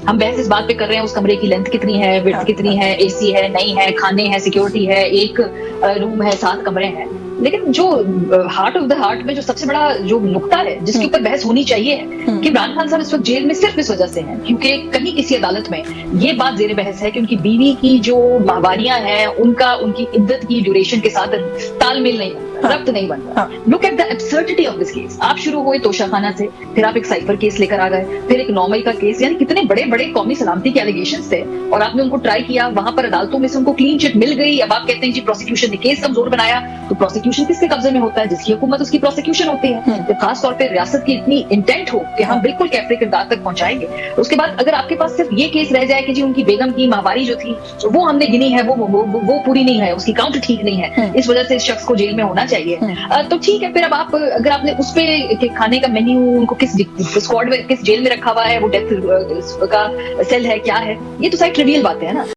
ہم بحث اس بات پہ کر رہے ہیں اس کمرے کی لینتھ کتنی ہے, وڈتھ کتنی ہے, اے سی ہے نہیں ہے, کھانے ہیں, سیکورٹی ہے, ایک روم ہے, 7 کمرے ہیں. لیکن جو ہارٹ آف دا ہارٹ میں جو سب سے بڑا جو نقطہ ہے جس کے اوپر بحث ہونی چاہیے کہ عمران خان صاحب اس وقت جیل میں صرف اس وجہ سے ہیں کیونکہ کہیں کسی عدالت میں یہ بات زیر بحث ہے کہ ان کی بیوی کی جو ماہواریاں ہیں ان کی عدت کی ڈیوریشن کے ساتھ تال میل نہیں بنتا, ربط نہیں بنتا. Look at the absurdity of this case. آپ شروع ہوئے توشہ خانہ سے, پھر آپ ایک سائفر کیس لے کر آ گئے, پھر ایک 9 مئی کا کیس, یعنی کتنے بڑے بڑے قومی سلامتی کے ایلیگیشنز تھے اور آپ نے ان کو ٹرائی کیا, وہاں پر عدالتوں میں سے ان کو کلین چٹ مل گئی. اب آپ کہتے ہیں جی پروسیکیوشن نے کیس کمزور بنایا, تو پروسیکیوشن کس کے قبضے میں ہوتا ہے؟ جس کی حکومت اس کی پروسیکیوشن ہوتی ہے. تو خاص طور پہ ریاست کی اتنی انٹینٹ ہو کہ ہم بالکل کیفر کردار تک پہنچائیں گے. اس کے بعد اگر آپ کے پاس صرف یہ کیس رہ جائے کہ جی ان کی بیگم کی ماہواری جو تھی وہ ہم نے گنی ہے, وہ پوری نہیں ہے, اس کی کاؤنٹ ٹھیک نہیں ہے, اس وجہ سے اس شخص کو جیل میں ہونا چاہیے, تو ٹھیک ہے. پھر اب آپ اگر آپ نے اس پہ کھانے کا مینیو ان کو کس اسکواڈ میں کس جیل میں رکھا ہوا ہے, وہ ڈیتھ کا سیل ہے کیا ہے, یہ تو ساری ٹریویل باتیں ہیں نا.